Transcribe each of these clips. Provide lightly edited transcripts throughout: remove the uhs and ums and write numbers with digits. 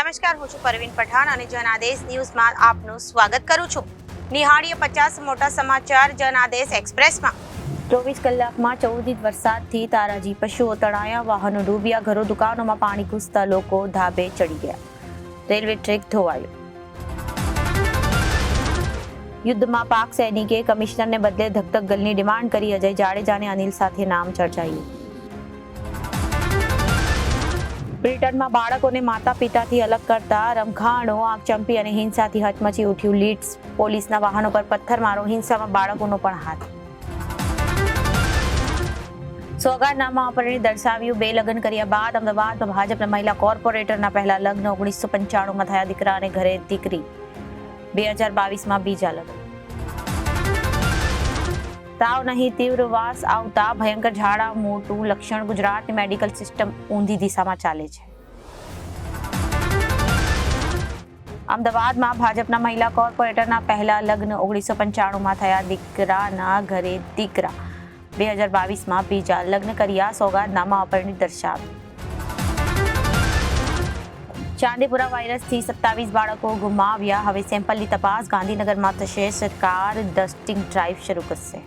નમસ્કાર, હું છું પરવીન પઠાણ અને જનાદેશ ન્યૂઝમાં આપનું સ્વાગત કરું છું. નિહાળીએ 50 મોટા સમાચાર જનાદેશ એક્સપ્રેસમાં. 24 કલાકમાં 14 ઇંચ વરસાદથી તારાજી, પશુઓ તણાયા, વાહનો ડૂબ્યા, ઘરો દુકાનોમાં પાણી ઘૂસતા લોકો ધાબે ચડી ગયા. રેલવે ટ્રેક ધોવાયો. યુદ્ધમાં પાક સૈનિકે કમિશનરને બદલે ધકધક ગલની ડિમાન્ડ કરી. અજય જાડેજાને અનિલ સાથે નામ ચર્ચાયું. બ્રિટનમાં બાળકોને માતા પિતાથી અલગ કરતા રમખાણો, આગચંપી અને હિંસાથી હચમચી ઉઠ્યું લીડ્સ. પોલીસના વાહનો પર પથ્થરમારો, હિંસામાં બાળકોનો પણ હાથ. સોગાદનામા અપરણે દર્શાવ્યું. 2 લગ્ન કર્યા બાદ અમદાવાદમાં ભાજપના મહિલા કોર્પોરેટરના પહેલા લગ્ન. 1995માં થયા દીકરા અને ઘરે દીકરી. 2022માં બીજા લગ્ન. તાવ નહીં, તીવ્ર વાસ આવતા ભયંકર ઝાડા મોટું લક્ષણ. ગુજરાતની મેડિકલ સિસ્ટમ ઊંધી દિશામાં ચાલે છે. અમદાવાદમાં ભાજપના મહિલા કોર્પોરેટરના પહેલા લગ્ન. 1995માં થયા દીકરાના ઘરે દીકરા. 2022માં બીજા લગ્ન કર્યા. સોગાદનામા અપરણિત દર્શાવ્યું. ચાંદીપુરા વાયરસથી 27 બાળકો ગુમાવ્યા. હવે સેમ્પલની તપાસ ગાંધીનગરમાં થશે. સરકાર ડસ્ટિંગ ડ્રાઈવ શરૂ કરશે.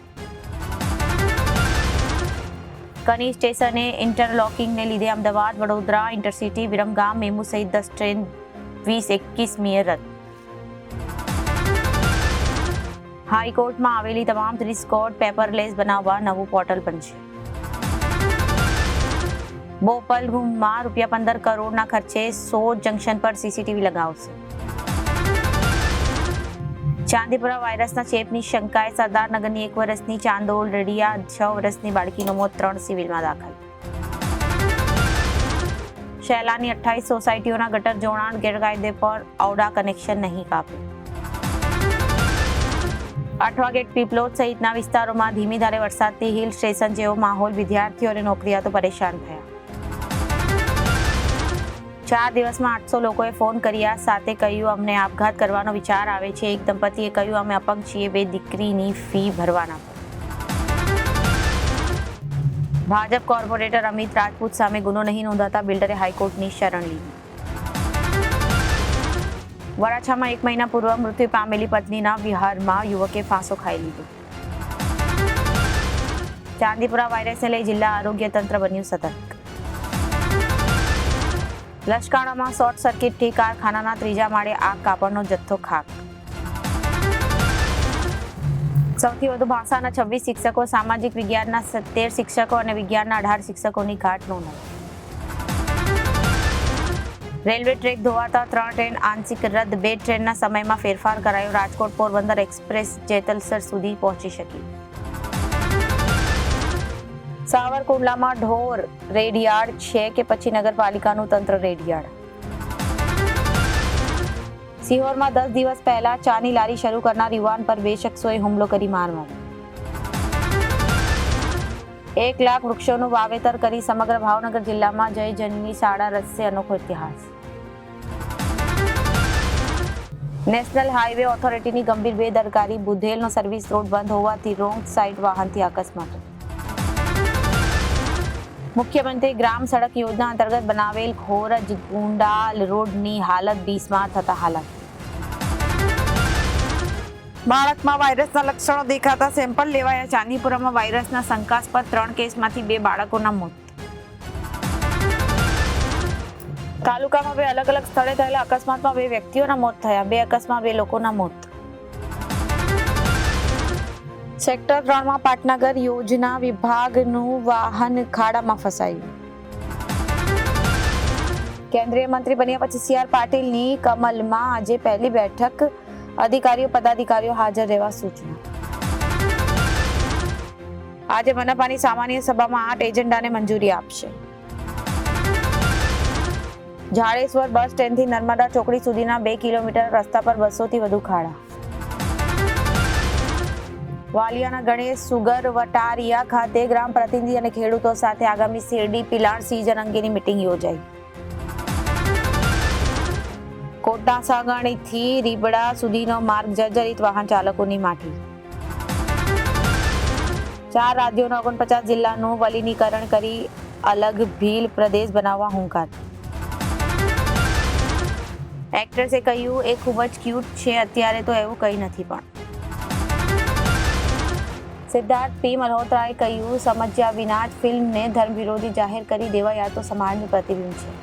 કની સ્ટેશને ઇન્ટરલોકિંગને લીધે અમદાવાદ વડોદરા ઇન્ટરસિટી વિરમગામ મેમુ સહિત 10 ટ્રેન 20-21મીએ રદ. હાઈકોર્ટમાં આવેલી તમામ 30 કોર્ટ પેપરલેસ બનાવવા નવું પોર્ટલ બનશે. બોપલગુમમાં ₹15 કરોડના ખર્ચે 100 જંકશન પર સીસીટીવી લગાવશે. ચાંદીપુરા વાયરસના ચેપની શંકાએ સરદારનગરની 1 વર્ષની ચાંદોલ રેડિયા, 6 વર્ષની બાળકીનું મોત, 3 સિવિલમાં દાખલ. શેલાની 28 સોસાયટીઓના ગટર જોડાણ ગેરકાયદે પર ઔડા કનેક્શન નહીં કાપે. અઠવાગેટ, પીપલોદ સહિતના વિસ્તારોમાં ધીમી ધારે વરસાદથી હિલ સ્ટેશન જેવો માહોલ. વિદ્યાર્થીઓ અને નોકરિયાતો પરેશાન થયા. 4 દિવસમાં 800 લોકોએ ફોન કર્યા. સાથે કહ્યું, અમને આપઘાત કરવાનો વિચાર આવે છે. એક દંપતીએ કહ્યું, અમે અપંગ છીએ, 2 દીકરીની ફી ભરવાના. ભાજપ કોર્પોરેટર અમિત રાજપૂત સામે ગુનો નહીં નોંધાતા બિલ્ડરે હાઈકોર્ટની શરણ લીધી. વરાછામાં 1 મહિના પૂર્વ મૃત્યુ પામેલી પત્નીના વિહારમાં યુવકે ફાંસો ખાઈ લીધો. ચાંદીપુરા વાયરસને લઈ જિલ્લા આરોગ્ય તંત્ર બન્યું સતર્ક. લશ્કાણામાં શોર્ટ સર્કિટથી કારખાનાના 3જા માળે આગ, કાપડનો જથ્થો ખાક. સૌથી વધુ ભાષાના 26 શિક્ષકો, સામાજિક વિજ્ઞાનના 17 શિક્ષકો અને વિજ્ઞાનના 18 શિક્ષકોની ઘાટ નોંધાઈ. રેલવે ટ્રેક ધોવાતા 3 ટ્રેન આંશિક રદ. 2 ટ્રેનના સમયમાં ફેરફાર કરાયો. રાજકોટ પોરબંદર એક્સપ્રેસ જેતલસર સુધી પહોંચી શકી. સાવરકુંડલામાં ઢોર રેડયાર્ડ છે કે પછી નગરપાલિકાનું તંત્ર રેડયાર્ડ? સિહોરમાં 10 દિવસ પહેલા ચાની લારી શરૂ કરનાર યુવાન પર 2 શખ્સોએ હુમલો કરી માર મારી. 1 લાખ વૃક્ષોનું વાવેતર કરી સમગ્ર ભાવનગર જિલ્લામાં જય જનની શાળા રચશે અનોખો ઇતિહાસ. નેશનલ હાઈવે ઓથોરિટીની ગંભીર બેદરકારી. બુધેલનો સર્વિસ રોડ બંધ હોવાથી રોંગ સાઈડ વાહનથી અકસ્માતો. મુખ્યમંત્રી ગ્રામ સડક યોજના અંતર્ગત બનાવેલ ખોરજ ગુંડાલ રોડની હાલત બિસ્માર થતા હાલત. બાળકમાં વાયરસના લક્ષણો દેખાતા સેમ્પલ લેવાયા. ચાંદીપુરામાં વાયરસના શંકાસ્પદ 3 કેસમાંથી 2 બાળકોના મોત. તાલુકામાં 2 અલગ અલગ સ્થળે થયેલા અકસ્માતમાં 2 વ્યક્તિઓના મોત થયા. 2 અકસ્માતમાં 2 લોકોના મોત. સેક્ટર 3માં પાટનગર યોજના વિભાગનું વાહન ખાડામાં ફસાયું. કેન્દ્રીય મંત્રી બન્યા પછી CR પાટીલની કમલમાં આજે પહેલી બેઠક. અધિકારીઓ પદાધિકારીઓ હાજર રહેવા સૂચના. આજે મનપાની સામાન્ય સભામાં 8 એજન્ડાને મંજૂરી આપશે. જાડેશ્વર બસ સ્ટેન્ડથી નર્મદા ચોકડી સુધીના 2 કિલોમીટર રસ્તા પર 200થી વધુ ખાડા. વાલિયાના ગણેશ સુગર વટારિયા ખાતે ગ્રામ પ્રતિનિધિ અને ખેડૂતો સાથે આગામી શેરડી પિલાણ સિઝન અંગેની મીટિંગ યોજાઈ. કોટડા સાગણીથી રીબડા સુધીનો માર્ગ જર્જરિત, વાહન ચાલકોની માઠી. 4 રાજ્યોના 49 જિલ્લાનું વલીનીકરણ કરી અલગ ભીલ પ્રદેશ બનાવવા હુંકાર. એક્ટ્રેસે કહ્યું એ ખૂબ જ ક્યુટ છે, અત્યારે તો એવું કંઈ નથી. પણ સિદ્ધાર્થ પી મલ્હોત્રાએ કહ્યું સમજ્યા વિના જ ફિલ્મને ધર્મ વિરોધી જાહેર કરી દેવાય તો સમાજનું પ્રતિબિંબ છે.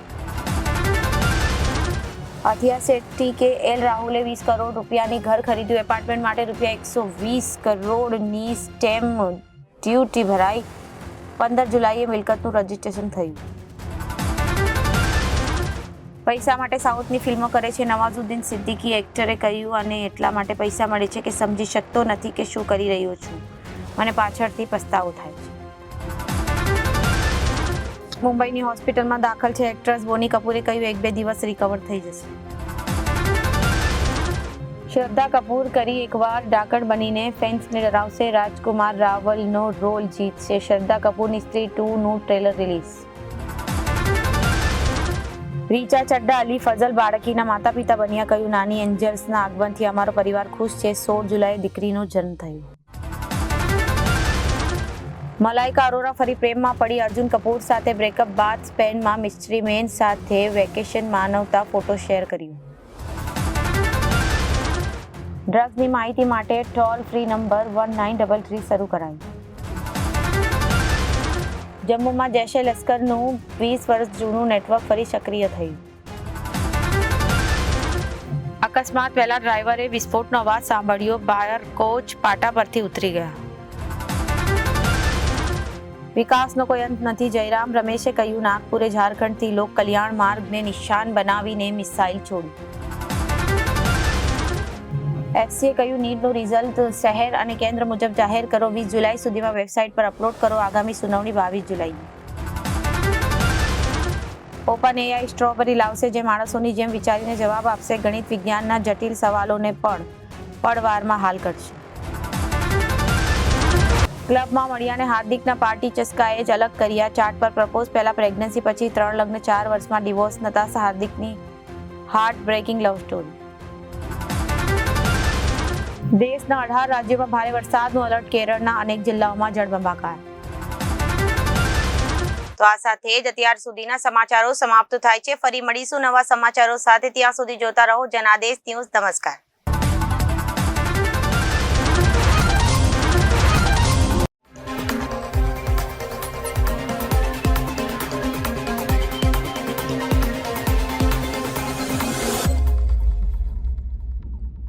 અથિયા શેટ્ટી કે એલ રાહુલે 20 કરોડ રૂપિયાની ઘર ખરીદ્યું. એપાર્ટમેન્ટ માટે રૂપિયા 120 કરોડની સ્ટેમ્પ ડ્યુટી ભરાઈ. 15 જુલાઈએ મિલકતનું રજીસ્ટ્રેશન થયું. પૈસા માટે સાઉથની ફિલ્મો કરે છે નવાઝુદ્દીન સિદ્દીકી. એક્ટરે કહ્યું અને એટલા માટે પૈસા મળે છે કે સમજી શકતો નથી કે શું કરી રહ્યો છું. મને પાછળથી પસ્તાવો થાય છે. મુંબઈની હોસ્પિટલમાં દાખલ છે એક્ટ્રેસ. બોની કપૂરે કહ્યું 1-2 દિવસ રિકવર થઈ જશે. શ્રદ્ધા કપૂર કરી એકવાર ડાકણ બનીને ફેન્સને ડરાવશે. રાજકુમાર રાવલનો રોલ જીતશે. શ્રદ્ધા કપૂરની સ્ત્રી 2નું ટ્રેલર રિલીઝ. રીચા ચડ્ડા અલી ફઝલ બાળકીના માતા પિતા બન્યા. કહ્યું નાની એન્જલ્સના આગમનથી અમારો પરિવાર ખુશ છે. 16 જુલાઈએ દીકરીનો જન્મ થયો. મલાઇકા અરોરા ફરી પ્રેમમાં પડી. અર્જુન કપૂર સાથે બ્રેકઅપ બાદ સ્પેનમાં મિસ્ટ્રી મેન સાથે વેકેશન માનવતા ફોટો શેર કર્યું. ડ્રગ્સની માહિતી માટે ટોલ ફ્રી નંબર 1933 શરૂ કરાયું. જમ્મુમાં જૈશે લશ્કરનું 20 વર્ષ જૂનું નેટવર્ક ફરી સક્રિય થયું. અકસ્માત પહેલા ડ્રાઈવરે વિસ્ફોટનો અવાજ સાંભળ્યો. બાર કોચ પાટા પરથી ઉતરી ગયા. વિકાસનો કોઈ અંત નથી. જયરામ રમેશે કહ્યું નાગપુરે ઝારખંડથી લોક કલ્યાણ માર્ગને નિશાન બનાવીને મિસાઇલ છોડી. એફસીએ કહ્યું નીટનું રિઝલ્ટ શહેર અને કેન્દ્ર મુજબ જાહેર કરો. 20 જુલાઈ સુધીમાં વેબસાઇટ પર અપલોડ કરો. આગામી સુનાવણી 22 જુલાઈ. ઓપન એઆઈ સ્ટ્રોબેરી લાવશે જે માણસોની જેમ વિચારીને જવાબ આપશે. ગણિત વિજ્ઞાનના જટિલ સવાલોને પણ પળવારમાં હાલ કરશે. ક્લબમાં મળ્યાને હાર્દિકના પાર્ટી ચસ્કાએ જ અલગ કર્યા. ચાર્ટ પર પ્રપોઝ પહેલા પ્રેગ્નન્સી પછી 3 લગ્ન 4 વર્ષમાં ડિવોર્સ. નતાશા હાર્દિકની હાર્ટ બ્રેકિંગ લવ સ્ટોરી. દેશના 18 રાજ્યોમાં ભારે વરસાદનું એલર્ટ. કેરળના અનેક જિલ્લાઓમાં જળબંબાકાર. તો આ સાથે જ અત્યાર સુધીના સમાચારો સમાપ્ત થાય છે. ફરી મળીશું નવા સમાચારો સાથે. ત્યાં સુધી જોતા રહો જનાદેશ ન્યૂઝ. નમસ્કાર.